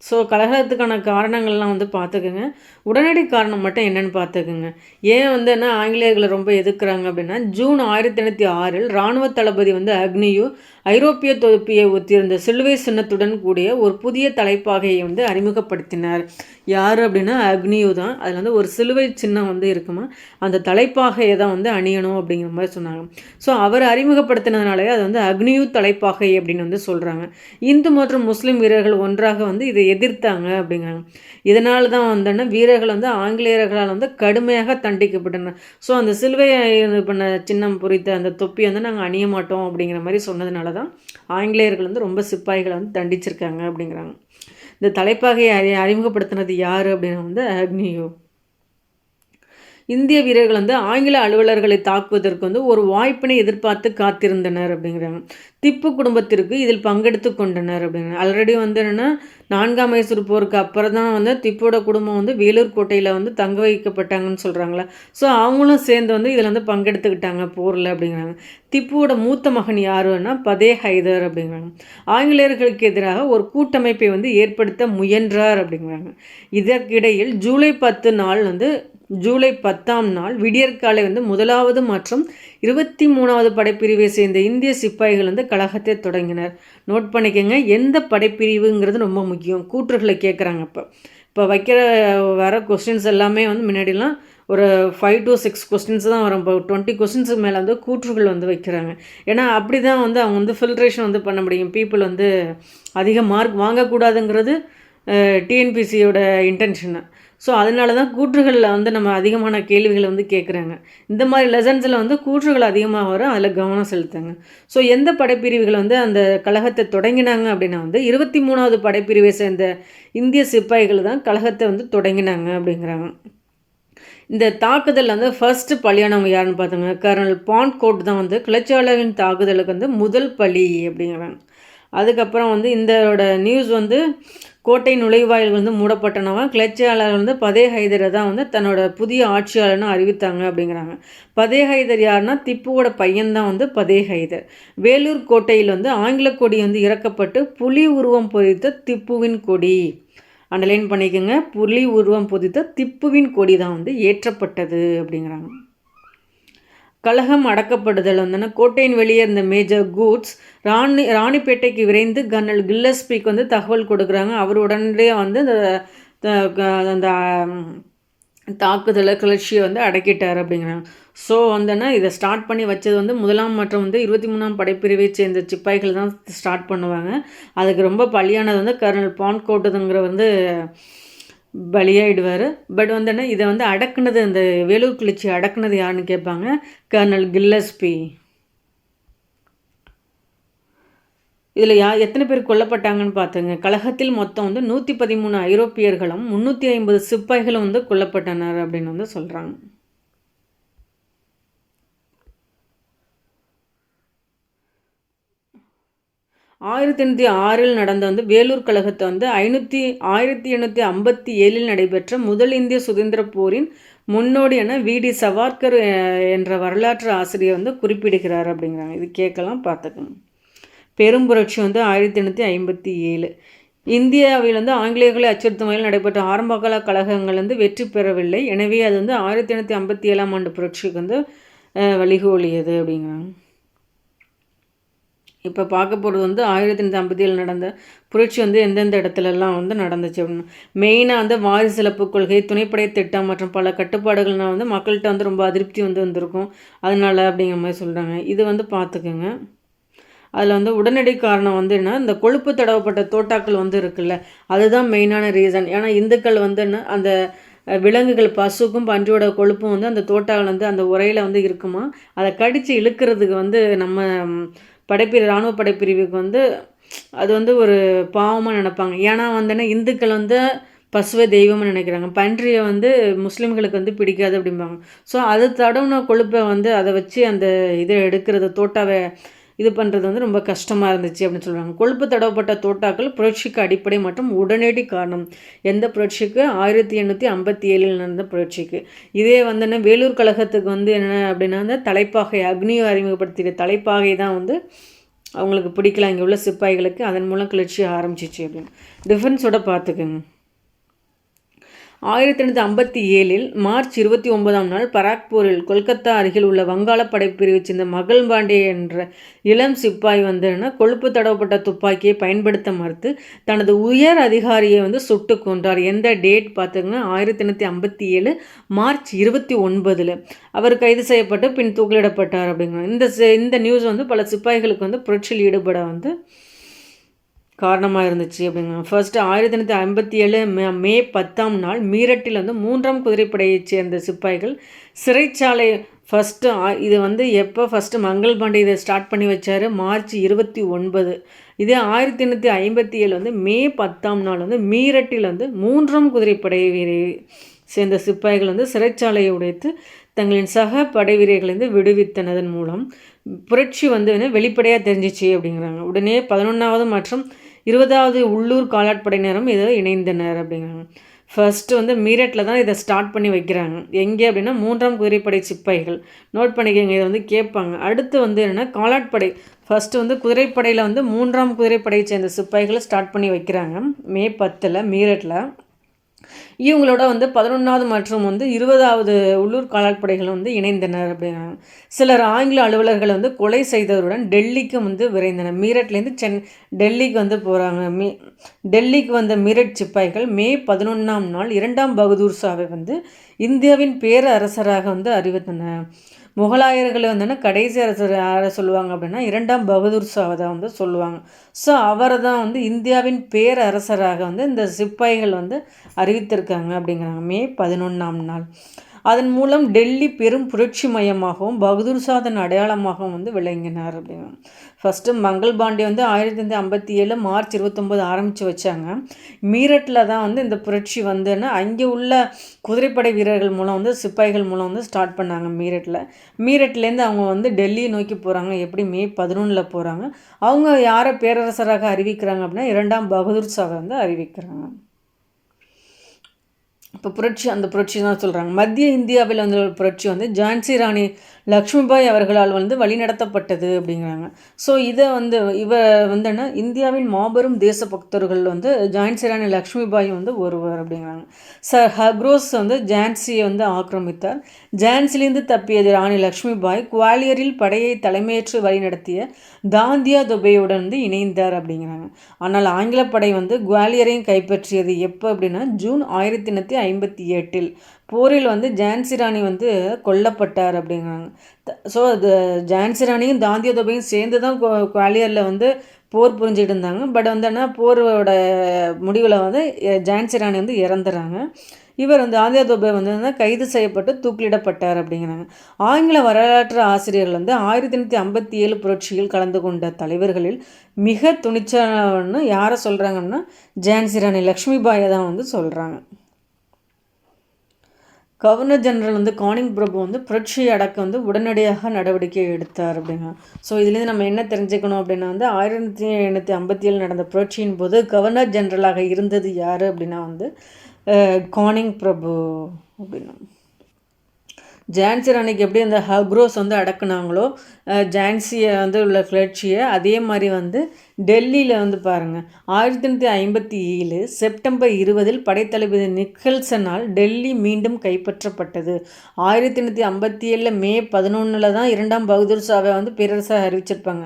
Speaker 1: ஸோ கலகத்துக்கான காரணங்கள்லாம் வந்து பார்த்துக்குங்க. உடனடி காரணம் மட்டும் என்னென்னு பார்த்துக்குங்க. ஏன் வந்து என்ன ஆங்கிலேயர்களை ரொம்ப எதிர்க்கிறாங்க அப்படின்னா, ஜூன் 1806 இராணுவ தளபதி வந்து அக்னியு ஐரோப்பிய தொகுப்பியை ஒத்திருந்த சிலுவை சின்னத்துடன் கூடிய ஒரு புதிய தலைப்பாகையை வந்து அறிமுகப்படுத்தினார். யார் அப்படின்னா அக்னியு தான். அதில் வந்து ஒரு சிலுவை சின்னம் வந்து இருக்குமா, அந்த தலைப்பாகையை தான் வந்து அணியணும் அப்படிங்கிற மாதிரி சொன்னாங்க. ஸோ அவர் அறிமுகப்படுத்தினதுனாலே அது வந்து அக்னியு தலைப்பாகை அப்படின்னு வந்து சொல்கிறாங்க. இந்து மற்றும் முஸ்லீம் வீரர்கள் ஒன்றாக வந்து இதை எதிர்த்தாங்க அப்படிங்கிறாங்க. இதனால தான் வந்தோன்னா வீரர்கள் வந்து ஆங்கிலேயர்களால் வந்து கடுமையாக தண்டிக்கப்பட்டனர். ஸோ அந்த சிலுவை இது பண்ண சின்னம் பொறித்த அந்த தொப்பி வந்து நாங்கள் அணிய மாட்டோம் அப்படிங்கிற மாதிரி சொன்னதுனால தான் ஆங்கிலேயர்கள் வந்து ரொம்ப சிப்பாய்களை வந்து தண்டிச்சிருக்காங்க அப்படிங்கிறாங்க. இந்த தலைப்பாகையை அறிமுகப்படுத்தினது யார் அப்படின்னா வந்து அக்னியோ. இந்திய வீரர்கள் வந்து ஆங்கில அலுவலர்களை தாக்குவதற்கு வந்து ஒரு வாய்ப்பினை எதிர்பார்த்து காத்திருந்தனர் அப்படிங்கிறாங்க. திப்பு குடும்பத்திற்கு இதில் பங்கெடுத்து கொண்டனர் அப்படிங்கிறாங்க. ஆல்ரெடி வந்து என்னென்னா 4ஆம் மைசூர் போருக்கு அப்புறம் தான் வந்து திப்போட குடும்பம் வந்து வேலூர் கோட்டையில் வந்து தங்க வைக்கப்பட்டாங்கன்னு சொல்கிறாங்களே. ஸோ அவங்களும் சேர்ந்து வந்து இதில் வந்து பங்கெடுத்துக்கிட்டாங்க போரில் அப்படிங்கிறாங்க. திப்புவோட மூத்த மகன் யாருன்னா பதே ஹைதர் அப்படிங்கிறாங்க. ஆங்கிலேயர்களுக்கு எதிராக ஒரு கூட்டமைப்பை வந்து ஏற்படுத்த முயன்றார் அப்படிங்கிறாங்க. இதற்கிடையில் ஜூலை 10ஆம் நாள் விடியற்காலை வந்து 1வது மற்றும் 23வது படைப்பிரிவை சேர்ந்த இந்திய சிப்பாய்கள் வந்து கழகத்தை தொடங்கினர். நோட் பண்ணிக்கோங்க, எந்த படைப்பிரிவுங்கிறது ரொம்ப முக்கியம். கூற்றுகளை கேட்குறாங்க. இப்போ வைக்கிற வர கொஸ்டின்ஸ் எல்லாமே வந்து முன்னாடிலாம் ஒரு 5 to 6 கொஸ்டின்ஸ் தான் வரும். இப்போ 20 கொஸ்டின்ஸுக்கு மேலே வந்து கூற்றுகள் வந்து வைக்கிறாங்க. ஏன்னா அப்படி தான் வந்து அவங்க வந்து ஃபில்ட்ரேஷன் வந்து பண்ண முடியும். பீப்புள் வந்து அதிக மார்க் வாங்கக்கூடாதுங்கிறது டிஎன்பிசியோட இன்டென்ஷனு. ஸோ அதனால தான் கூற்றுகளில் வந்து நம்ம அதிகமான கேள்விகளை வந்து கேட்குறாங்க. இந்த மாதிரி லெசன்ஸில் வந்து கூற்றுகள் அதிகமாக வரும், அதில் கவனம் செலுத்துங்க. ஸோ எந்த படைப்பிரிவுகள் வந்து அந்த கழகத்தை தொடங்கினாங்க அப்படின்னா வந்து 23வது படைப்பிரிவை சேர்ந்த இந்திய சிப்பாய்கள் தான் கழகத்தை வந்து தொடங்கினாங்க அப்படிங்கிறாங்க. இந்த தாக்குதல் வந்து ஃபர்ஸ்ட் பலியானவங்க யாருன்னு பார்த்தாங்க, கர்னல் பான்கோட் தான் வந்து கிளர்ச்சியாளர்களின் தாக்குதலுக்கு வந்து முதல் பலி அப்படிங்கிறாங்க. அதுக்கப்புறம் வந்து இந்தோட நியூஸ் வந்து கோட்டை நுழைவாயில் வந்து மூடப்பட்டனவா கிளர்ச்சியாளர்கள் வந்து பதே ஹைதரை தான் வந்து தன்னோட புதிய ஆட்சியாளர்னு அறிவித்தாங்க அப்படிங்கிறாங்க. பதே ஹைதர் யாருன்னா திப்புவோட பையன்தான் வந்து பதே ஹைதர். வேலூர் கோட்டையில் வந்து ஆங்கில கொடி வந்து இறக்கப்பட்டு புலி உருவம் பொறித்த திப்புவின் கொடி, அண்டர்லைன் பண்ணிக்கோங்க, புலி உருவம் பொறித்த திப்புவின் கொடி தான் வந்து ஏற்றப்பட்டது அப்படிங்கிறாங்க. கழகம் அடக்கப்படுதல் வந்துன்னா கோட்டையின் வெளியே இருந்த மேஜர் கூட்ஸ் ராணிப்பேட்டைக்கு விரைந்து கர்னல் கில்லஸ்பிக்கு வந்து தகவல் கொடுக்குறாங்க. அவர் உடனடியாக வந்து அந்த தாக்குதலை கிளர்ச்சியை வந்து அடக்கிட்டார் அப்படிங்கிறாங்க. ஸோ வந்துன்னா இதை ஸ்டார்ட் பண்ணி வச்சது வந்து 1ஆம் மற்றும் வந்து 23ஆம் படைப்பிரிவை சேர்ந்த சிப்பாய்கள் தான் ஸ்டார்ட் பண்ணுவாங்க. அதுக்கு ரொம்ப பலியானது வந்து கர்னல் பான்கோட்டுங்கிற வந்து பலியாயிடுவார். பட் வந்துன்னா இதை வந்து அடக்குனது, இந்த வேலூர் கிளர்ச்சி அடக்குனது யாருன்னு கேட்பாங்க, கர்னல் கில்லஸ்பி. இதில் எத்தனை பேர் கொல்லப்பட்டாங்கன்னு பார்த்துங்க. கழகத்தில் மொத்தம் வந்து 113 ஐரோப்பியர்களும் 350 சிப்பாய்களும் வந்து கொல்லப்பட்டனர் அப்படின்னு வந்து சொல்கிறாங்க. 1806 நடந்த வந்து வேலூர் கழகத்தை வந்து 1857 நடைபெற்ற முதல் இந்திய சுதந்திர போரின் முன்னோடியான வி.டி. சவார்கர் என்ற வரலாற்று ஆசிரியர் வந்து குறிப்பிடுகிறார் அப்படிங்கிறாங்க. இது கேட்கலாம், பார்த்துக்கணும். பெரும்புரட்சி வந்து 1857. இந்தியாவில் வந்து ஆங்கிலேயர்களை அச்சுறுத்தும் வகையில் நடைபெற்ற ஆரம்பகால கழகங்கள் வந்து வெற்றி பெறவில்லை. எனவே அது வந்து 1857ஆம் ஆண்டு புரட்சிக்கு வந்து வழிகோலியது அப்படிங்கிறாங்க. இப்போ பார்க்க போகிறது வந்து 1857 நடந்த புரட்சி வந்து எந்தெந்த இடத்துலலாம் வந்து நடந்துச்சு அப்படின்னு. மெயினாக வந்து வாரிசிலப்பு கொள்கை, துணைப்படை திட்டம் மற்றும் பல கட்டுப்பாடுகள்னால் வந்து மக்கள்கிட்ட வந்து ரொம்ப அதிருப்தி வந்து வந்திருக்கும். அதனால் அப்படிங்கிற மாதிரி சொல்கிறாங்க. இது வந்து பார்த்துக்குங்க. அதில் வந்து உடனடி காரணம் வந்து என்ன, இந்த கொழுப்பு தடவப்பட்ட தோட்டாக்கள் வந்து இருக்குல்ல, அதுதான் மெயினான ரீசன். ஏன்னா இந்துக்கள் வந்து என்ன, அந்த விலங்குகள் பசுக்கும் பன்றியோட கொழுப்பும் வந்து அந்த தோட்டாவில் வந்து அந்த உரையில் வந்து இருக்குமா, அதை கடித்து இழுக்கிறதுக்கு வந்து நம்ம இராணுவ படைப்பிரிவுக்கு வந்து அது வந்து ஒரு பாவமாக நினைப்பாங்க. ஏன்னா வந்துன்னா இந்துக்கள் வந்து பசுவை தெய்வம்னு நினைக்கிறாங்க. பன்றியை வந்து முஸ்லீம்களுக்கு வந்து பிடிக்காது அப்படிம்பாங்க. ஸோ அது தடவுன கொழுப்பை வந்து அதை வச்சு அந்த இதை எடுக்கிறது தோட்டாவை இது பண்ணுறது வந்து ரொம்ப கஷ்டமாக இருந்துச்சு அப்படின்னு சொல்கிறாங்க. கொழுப்பு தடவப்பட்ட தோட்டாக்கள் புரட்சிக்கு அடிப்படை மற்றும் உடனடி காரணம். எந்த புரட்சிக்கு? 1857 நடந்த புரட்சிக்கு. இதே வந்து என்ன, வேலூர் கழகத்துக்கு வந்து என்ன அப்படின்னா அந்த தலைப்பாகை, அக்னியை அறிமுகப்படுத்திய தலைப்பாகை தான் வந்து அவங்களுக்கு பிடிக்கல இங்கே உள்ள சிப்பாய்களுக்கு. அதன் மூலம் கிளர்ச்சி ஆரம்பிச்சிச்சு அப்படின்னு டிஃபென்ஸோட பார்த்துக்குங்க. 1857 மார்ச் 29ஆம் நாள் பராக்பூரில் கொல்கத்தா அருகில் உள்ள வங்காள படைப்பிரிவை சேர்ந்த மகள் பாண்டே என்ற இளம் சிப்பாய் வந்து கொழுப்பு தடவப்பட்ட துப்பாக்கியை பயன்படுத்த மறுத்து தனது உயர் அதிகாரியை வந்து சுட்டு கொன்றார். எந்த டேட் பார்த்துங்க? 1857 மார்ச் 29. அவர் கைது செய்யப்பட்டு பின் தூக்கிலிடப்பட்டார் அப்படிங்கிறாங்க. இந்த நியூஸ் வந்து பல சிப்பாய்களுக்கு வந்து புரட்சியில் ஈடுபட வந்து காரணமாக இருந்துச்சு அப்படிங்கிறாங்க. ஃபர்ஸ்ட்டு 1857 மே 10ஆம் நாள் மீரட்டில் வந்து 3ஆம் குதிரைப்படையைச் சேர்ந்த சிப்பாய்கள் சிறைச்சாலை ஃபஸ்ட்டு இது வந்து எப்போ ஃபஸ்ட்டு மங்கள் பாண்டே இதை ஸ்டார்ட் பண்ணி வச்சார்? மார்ச் 29. இதே 1857 வந்து மே 10ஆம் நாள் வந்து மீரட்டில் வந்து 3ஆம் குதிரைப்படையை சேர்ந்த சிப்பாய்கள் வந்து சிறைச்சாலையை உடைத்து தங்களின் சக படை வீரர்களை வந்து விடுவித்தனதன் மூலம் புரட்சி வந்து வெளிப்படையாக தெரிஞ்சிச்சு அப்படிங்கிறாங்க. உடனே 11வது மற்றும் 20வது உள்ளூர் காலாட்படையினரும் இதை இணைந்தனர் அப்படிங்கிறாங்க. ஃபர்ஸ்ட்டு வந்து மீரட்டில் தான் இதை ஸ்டார்ட் பண்ணி வைக்கிறாங்க. எங்கே அப்படின்னா 3ஆம் குதிரைப்படை சிப்பாய்கள். நோட் பண்ணிக்கோங்க, இதை வந்து கேட்பாங்க. அடுத்து வந்து என்னென்னா காலாட்படை. ஃபஸ்ட்டு வந்து குதிரைப்படையில் வந்து 3ஆம் குதிரைப்படையை சேர்ந்த சிப்பாய்களை ஸ்டார்ட் பண்ணி வைக்கிறாங்க மே 10 மீரட்டில். இவங்களோட வந்து 11வது மற்றும் வந்து 20வது உள்ளூர் காலாட்படைகள் வந்து இணைந்தனர் அப்படிங்கிறாங்க. சிலர் ஆங்கில அலுவலர்களை வந்து கொலை செய்தவருடன் டெல்லிக்கு வந்து விரைந்தனர். மீரட்லேருந்து டெல்லிக்கு வந்து போகிறாங்க. டெல்லிக்கு வந்த மீரட் சிப்பாய்கள் மே 11ஆம் நாள் 2ஆம் பகதூர் ஷாவை வந்து இந்தியாவின் பேரரசராக வந்து அறிவித்தனர். முகலாயர்களை வந்து கடைசி அரசர் யாரை சொல்லுவாங்க அப்படின்னா 2ஆம் பகதூர் ஷாவை தான் வந்து சொல்லுவாங்க. ஸோ அவரை தான் வந்து இந்தியாவின் பேரரசராக வந்து இந்த சிப்பாய்கள் வந்து அறிவித்திருக்காங்க அப்படிங்கிறாங்க மே 11ஆம் நாள். அதன் மூலம் டெல்லி பெரும் புரட்சி மையமாகவும் பகதூர் ஷா தன் அடையாளமாகவும் வந்து விளங்கினார் அப்படிங்கிறாங்க. ஃபஸ்ட்டு மங்கள் பாண்டே வந்து 1857 மார்ச் 29 ஆரம்பித்து வச்சாங்க. மீரட்டில் தான் வந்து இந்த புரட்சி வந்துன்னா அங்கே உள்ள குதிரைப்படை வீரர்கள் மூலம் வந்து சிப்பாய்கள் மூலம் வந்து ஸ்டார்ட் பண்ணாங்க மீரட்லேருந்து அவங்க வந்து டெல்லியை நோக்கி போகிறாங்க. எப்படி? மே 11 போகிறாங்க. அவங்க யாரை பேரரசராக அறிவிக்கிறாங்க அப்படின்னா 2ஆம் பகதூர் ஷாவை வந்து அறிவிக்கிறாங்க. இப்போ அந்த புரட்சி தான் சொல்கிறாங்க. மத்திய இந்தியாவில் வந்து ஒரு புரட்சி வந்து ஜான்சி ராணி லக்ஷ்மிபாய் அவர்களால் வந்து வழிநடத்தப்பட்டது அப்படிங்கிறாங்க. ஸோ இதை வந்து வந்துன்னா இந்தியாவின் மாபெரும் தேசபக்தர்கள் வந்து ஜான்சி ராணி லக்ஷ்மிபாய் வந்து ஒருவர் அப்படிங்கிறாங்க. சர் ஹக்ரோஸ் வந்து ஜான்சியை வந்து ஆக்கிரமித்தார். ஜான்சிலேருந்து தப்பியது ராணி லக்ஷ்மிபாய் குவாலியரில் படையை தலைமையேற்று வழிநடத்திய தாந்தியா துபையுடன் வந்து இணைந்தார் அப்படிங்கிறாங்க. ஆனால் ஆங்கில படை வந்து குவாலியரையும் கைப்பற்றியது எப்போ அப்படின்னா ஜூன் 1858 போரில் வந்து ஜான்சி ராணி வந்து கொல்லப்பட்டார் அப்படிங்கிறாங்க. ஸோ அது ஜான்சி ராணியும் தாந்தியா துபையும் சேர்ந்து தான் குவாலியரில் வந்து போர் புரிஞ்சுக்கிட்டு இருந்தாங்க. பட் வந்து போரோட முடிவில் வந்து ஜான்சி ராணி வந்து இறந்துறாங்க. இவர் வந்து தாந்தியா துபை வந்து கைது செய்யப்பட்டு தூக்கிலிடப்பட்டார் அப்படிங்கிறாங்க. ஆங்கில வரலாற்று ஆசிரியர்கள் வந்து 1857 புரட்சியில் கலந்து கொண்ட தலைவர்களில் மிக துணிச்சலான யாரை சொல்கிறாங்கன்னா ஜான்சி ராணி லக்ஷ்மிபாயை தான் வந்து சொல்கிறாங்க. கவர்னர் ஜெனரல் வந்து கானிங் பிரபு வந்து புரட்சி அடக்க வந்து உடனடியாக நடவடிக்கை எடுத்தார் அப்படின்னா. ஸோ இதுலேருந்து நம்ம என்ன தெரிஞ்சுக்கணும் அப்படின்னா வந்து 1857 நடந்த புரட்சியின் போது கவர்னர் ஜெனரலாக இருந்தது யார் அப்படின்னா வந்து கானிங் பிரபு அப்படின்னா. ஜான்சி ராணிக்கு எப்படி அந்த ஹக்ரோஸ் வந்து அடக்குனாங்களோ ஜான்சியை வந்து உள்ள கிளர்ச்சியை, அதே மாதிரி வந்து டெல்லியில் வந்து பாருங்கள் 1857 செப்டம்பர் 20 படைத்தளபதி நிக்கல்சனால் டெல்லி மீண்டும் கைப்பற்றப்பட்டது. 1857 மே 11 தான் 2ஆம் பகதூர் ஷாவை வந்து பேரரசாக அறிவிச்சிருப்பாங்க.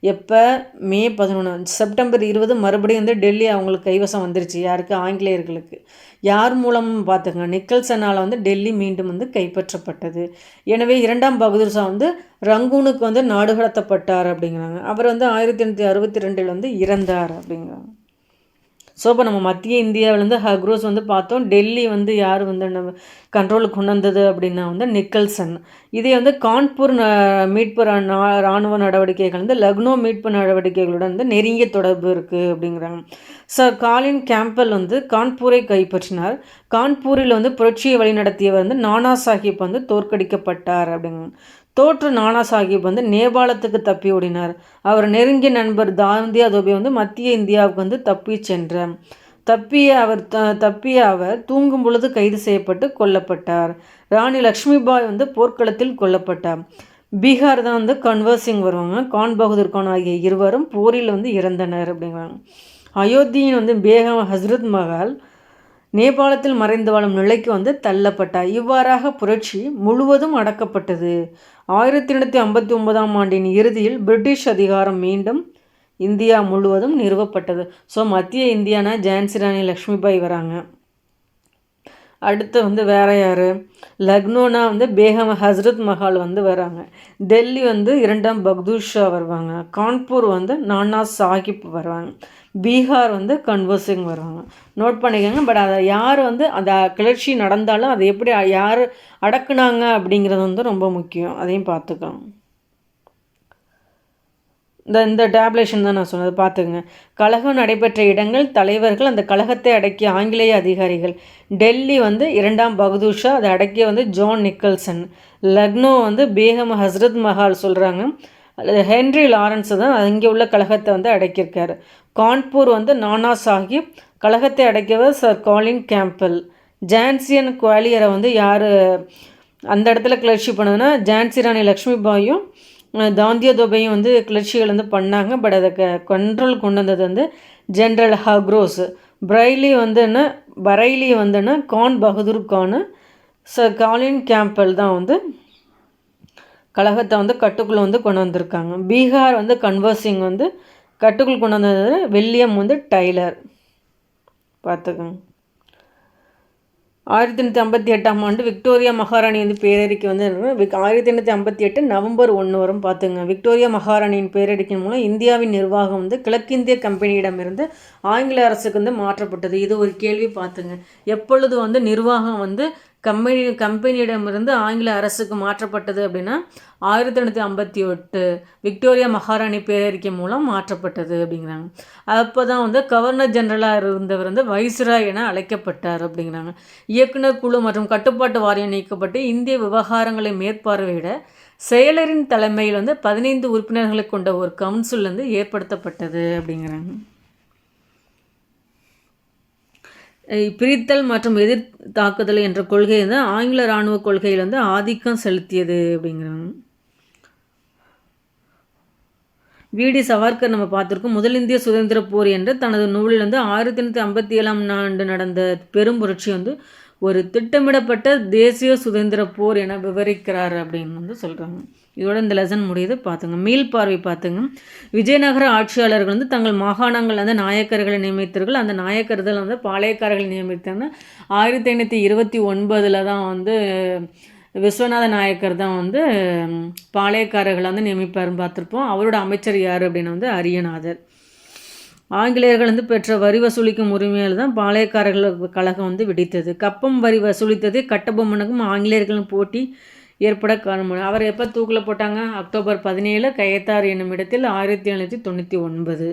Speaker 1: எப்போ? மே 11. செப்டம்பர் 20 மறுபடியும் வந்து டெல்லி அவங்களுக்கு கைவசம் வந்துருச்சு. யாருக்கு? ஆங்கிலேயர்களுக்கு. யார் மூலம் பார்த்துங்க? நிக்கல்சனால் வந்து டெல்லி மீண்டும் வந்து கைப்பற்றப்பட்டது. எனவே 2ஆம் பகதூர் ஷா வந்து ரங்கூனுக்கு வந்து நாடு கடத்தப்பட்டார் அப்படிங்கிறாங்க. அவர் வந்து 1862 வந்து இறந்தார் அப்படிங்கிறாங்க. ஸோ இப்போ நம்ம மத்திய இந்தியாவிலேருந்து ஹக்ரோஸ் வந்து பார்த்தோம். டெல்லி வந்து யார் வந்து நம்ம கண்ட்ரோலுக்கு கொண்டு வந்தது அப்படின்னா வந்து நிக்கல்சன். இதே வந்து கான்பூர் மீட்பு இராணுவ நடவடிக்கைகள் வந்து லக்னோ மீட்பு நடவடிக்கைகளுடன் வந்து நெருங்கிய தொடர்பு இருக்குது அப்படிங்கிறாங்க. சர் காலின் கேம்பல் வந்து கான்பூரை கைப்பற்றினார். கான்பூரில் வந்து புரட்சியை வழிநடத்தியவர் வந்து நானா சாஹிப் வந்து தோற்கடிக்கப்பட்டார் அப்படிங்க. தோற்ற நானா சாஹிப் வந்து நேபாளத்துக்கு தப்பி ஓடினார். அவர் நெருங்கிய நண்பர் தாந்தியா தோபே வந்து மத்திய இந்தியாவுக்கு வந்து தப்பி சென்றார். தப்பிய அவர் தூங்கும் பொழுது கைது செய்யப்பட்டு கொல்லப்பட்டார். ராணி லக்ஷ்மிபாய் வந்து போர்க்களத்தில் கொல்லப்பட்டார். பீகார் தான் வந்து கன்வர் சிங் வருவாங்க. கான் பகதூர் கான் ஆகிய இருவரும் போரில் வந்து இறந்தனர் அப்படிங்கிறாங்க. அயோத்தியின் வந்து பேகம் ஹஸ்ரத் மஹால் நேபாளத்தில் மறைந்து வாழும் நிலைக்கு வந்து தள்ளப்பட்டார். இவ்வாறாக புரட்சி முழுவதும் அடக்கப்பட்டது. 1859ஆம் ஆண்டின் இறுதியில் பிரிட்டிஷ் அதிகாரம் மீண்டும் இந்தியா முழுவதும் நிறுவப்பட்டது. ஸோ மத்திய இந்தியானா ஜான்சி ராணி லக்ஷ்மிபாய் வராங்க. அடுத்து வந்து வேற யார்? லக்னோனா வந்து பேகம் ஹஸ்ரத் மஹால் வந்து வராங்க. டெல்லி வந்து 2ஆம் பகதூர் ஷா வருவாங்க. கான்பூர் வந்து நானா சாஹிப் வருவாங்க. பீகார் வந்து கன்வர் சிங் வருவாங்க. நோட் பண்ணிக்கோங்க. பட் அதை யார் வந்து அந்த கிளர்ச்சி நடந்தாலும் அதை எப்படி யார் அடக்குனாங்க அப்படிங்கிறது வந்து ரொம்ப முக்கியம். அதையும் பார்த்துக்கோங்க. இந்த டேப்லேஷன் தான் நான் சொன்னது பார்த்துங்க. கழகம் நடைபெற்ற இடங்கள், தலைவர்கள், அந்த கழகத்தை அடக்கிய ஆங்கிலேய அதிகாரிகள். டெல்லி வந்து 2ஆம் பகதூர் ஷா, அதை அடக்கிய வந்து ஜான் நிக்கல்சன். லக்னோ வந்து பேகம் ஹஸ்ரத் மஹால் சொல்கிறாங்க. ஹென்ரி லாரன்ஸ் தான் அங்கே உள்ள கழகத்தை வந்து அடக்கியிருக்காரு. கான்பூர் வந்து நானா சாஹிப், கழகத்தை அடக்கியவர் சர் காலின் கேம்பல். ஜான்சியன் குவாலியரை வந்து யார் அந்த இடத்துல கிளர்ச்சி பண்ணதுன்னா ஜான்சி ராணி லக்ஷ்மிபாயும் தாந்தியா தோபையும் வந்து கிளர்ச்சிகள் வந்து பண்ணாங்க. பட் அதை கண்ட்ரோல் கொண்டு வந்தது வந்து ஜென்ரல் ஹக்ரோஸ். பரைலி வந்துன்னா Khan Bahadur Khan, sir Colin Campbell தான் வந்து கழகத்தை வந்து கட்டுக்குள்ளே வந்து கொண்டு வந்திருக்காங்க. பீகார் வந்து கன்வர் சிங் வந்து கட்டுக்குள் கொண்டு வந்தது வில்லியம் வந்து டைலர். பார்த்துக்கோங்க. 1858ஆம் ஆண்டு விக்டோரியா மகாராணி வந்து பேரறிக்கை வந்து 1858 நவம்பர் 1 வரும். பார்த்துங்க. விக்டோரியா மகாராணியின் பேரறிக்கை மூலம் இந்தியாவின் நிர்வாகம் வந்து கிழக்கிந்திய கம்பெனியிடமிருந்து ஆங்கில அரசுக்கு வந்து மாற்றப்பட்டது. இது ஒரு கேள்வி. பார்த்துங்க. எப்பொழுது வந்து நிர்வாகம் வந்து கம்பெனியிடமிருந்து ஆங்கில அரசுக்கு மாற்றப்பட்டது அப்படின்னா 1858 விக்டோரியா மகாராணி பேரறிக்கை மூலம் மாற்றப்பட்டது அப்படிங்கிறாங்க. அப்போ தான் வந்து கவர்னர் ஜெனரலாக இருந்தவர் வந்து வைஸ்ராய் என அழைக்கப்பட்டார் அப்படிங்கிறாங்க. இயக்குனர் குழு மற்றும் கட்டுப்பாட்டு வாரியம் நீக்கப்பட்டு இந்திய விவகாரங்களை மேற்பார்வையிட செயலரின் தலைமையில் வந்து 15 உறுப்பினர்களை கொண்ட ஒரு கவுன்சில் வந்து ஏற்படுத்தப்பட்டது அப்படிங்கிறாங்க. பிரித்தல் மற்றும் எதிர் தாக்குதல் என்ற கொள்கை வந்து ஆங்கில இராணுவ கொள்கையில் வந்து ஆதிக்கம் செலுத்தியது அப்படிங்கிறாங்க. வி.டி. சவர்கர் நம்ம பார்த்துருக்கோம். முதல் இந்திய சுதந்திர போர் என்ற தனது நூலில் வந்து 1857ஆம் ஆண்டு நடந்த பெரும் புரட்சி வந்து ஒரு திட்டமிடப்பட்ட தேசிய சுதந்திர போர் என விவரிக்கிறார் அப்படின்னு வந்து சொல்கிறாங்க. இதோட இந்த லெசன் முடியுது. பார்த்துங்க. மீள்பார்வை பார்த்துங்க. விஜயநகர ஆட்சியாளர்கள் வந்து தங்கள் மாகாணங்கள் வந்து நாயக்கர்களை நியமித்தார்கள். அந்த நாயக்கர்கள் வந்து பாளையக்காரர்களை நியமித்தாங்க. 1529 தான் வந்து விஸ்வநாத நாயக்கர் தான் வந்து பாளையக்காரர்களை வந்து நியமிப்பாருன்னு பார்த்துருப்போம். அவரோட அமைச்சர் யார் அப்படின்னு வந்து அரியநாதர். ஆங்கிலேயர்கள் வந்து பெற்ற வரி வசூலிக்கும் உரிமையால் தான் பாளையக்காரர்கள் கழகம் வந்து வெடித்தது. கப்பம் வரி வசூலித்தது கட்டபொம்மனுக்கும் ஆங்கிலேயர்களும் போட்டி ஏற்பட காரணம். அவர் எப்போ தூக்கில் போட்டாங்க? அக்டோபர் 17 கயத்தார் என்னும் இடத்தில் 1799.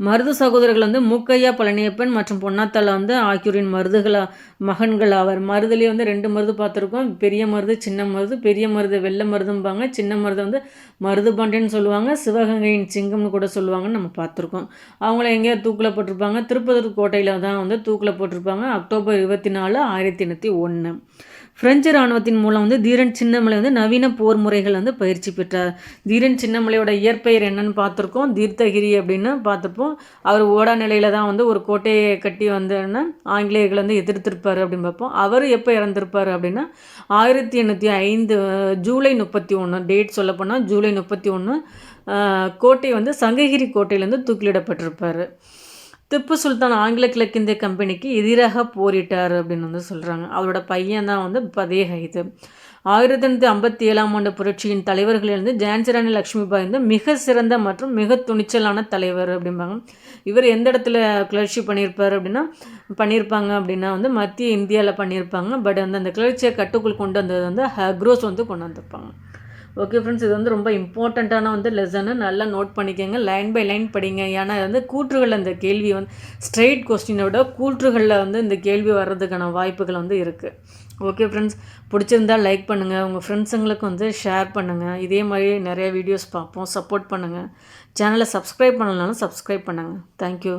Speaker 1: மருது சகோதரர்கள் வந்து மூக்கையா பழனியப்பன் மற்றும் பொன்னாத்தாள் வந்து ஆகியோரின் மகன்கள் ஆவர். மருதுலேயே வந்து 2 மருது பார்த்துருக்கோம். பெரிய மருது, சின்ன மருது. பெரிய மருது வெள்ளை மருதும்பாங்க. சின்ன மருது வந்து மருது பாண்டியன்னு சொல்லுவாங்க. சிவகங்கையின் சிங்கம்னு கூட சொல்லுவாங்கன்னு நம்ம பார்த்துருக்கோம். அவங்கள எங்கேயா தூக்கில் போட்டிருப்பாங்க? திருப்பதி கோட்டையில் தான் வந்து தூக்கில் போட்டிருப்பாங்க. அக்டோபர் 24, 1801. பிரெஞ்சு இராணுவத்தின் மூலம் வந்து தீரன் சின்னமலை வந்து நவீன போர் முறைகள் வந்து பயிற்சி பெற்றார். தீரன் சின்னமலையோட இயற்பெயர் என்னன்னு பார்த்துருக்கோம். தீர்த்தகிரி அப்படின்னு பார்த்துப்போம். அவர் ஓடா நிலையில் தான் வந்து ஒரு கோட்டையை கட்டி வந்தோன்னா ஆங்கிலேயர்கள் வந்து எதிர்த்திருப்பார் அப்படின்னு பார்ப்போம். அவர் எப்போ இறந்திருப்பார் அப்படின்னா 1805 ஜூலை 31. டேட் சொல்லப்போனால் ஜூலை 31. கோட்டை வந்து சங்ககிரி கோட்டையிலேருந்து தூக்கிலிடப்பட்டிருப்பார். திப்பு சுல்தான் ஆங்கில கிழக்கிந்திய கம்பெனிக்கு எதிராக போரிட்டார் அப்படின்னு வந்து சொல்கிறாங்க. அவரோட பையன் தான் வந்து பதே ஹைது. 1857ஆம் ஆண்டு புரட்சியின் தலைவர்களிலிருந்து ஜான்சி ராணி லக்ஷ்மிபாய் வந்து மிக சிறந்த மற்றும் மிக துணிச்சலான தலைவர் அப்படிம்பாங்க. இவர் எந்த இடத்துல கிளர்ச்சி பண்ணியிருப்பாங்க அப்படின்னா வந்து மத்திய இந்தியாவில் பண்ணியிருப்பாங்க. பட் வந்து அந்த கிளர்ச்சியை கட்டுக்குள் கொண்டு வந்தது வந்து ஹக்ரோஸ் வந்து கொண்டு வந்திருப்பாங்க. ஓகே ஃப்ரெண்ட்ஸ், இது வந்து ரொம்ப இம்பார்ட்டண்ட்டான வந்து லெசனு, நல்லா நோட் பண்ணிக்கோங்க. லைன் பை லைன் படிங்க. ஏன்னா வந்து கூற்றுகளில் இந்த கேள்வி வந்து ஸ்ட்ரெயிட் கொஸ்டினை விட கூற்றுகளில் வந்து இந்த கேள்வி வர்றதுக்கான வாய்ப்புகள் வந்து இருக்குது. ஓகே ஃப்ரெண்ட்ஸ், பிடிச்சிருந்தால் லைக் பண்ணுங்கள், உங்கள் ஃப்ரெண்ட்ஸுங்களுக்கு வந்து ஷேர் பண்ணுங்கள். இதே மாதிரி நிறைய வீடியோஸ் பார்ப்போம், சப்போர்ட் பண்ணுங்கள். சேனலை சப்ஸ்கிரைப் பண்ணலனாலும் சப்ஸ்கிரைப் பண்ணுங்கள். தேங்க்யூ.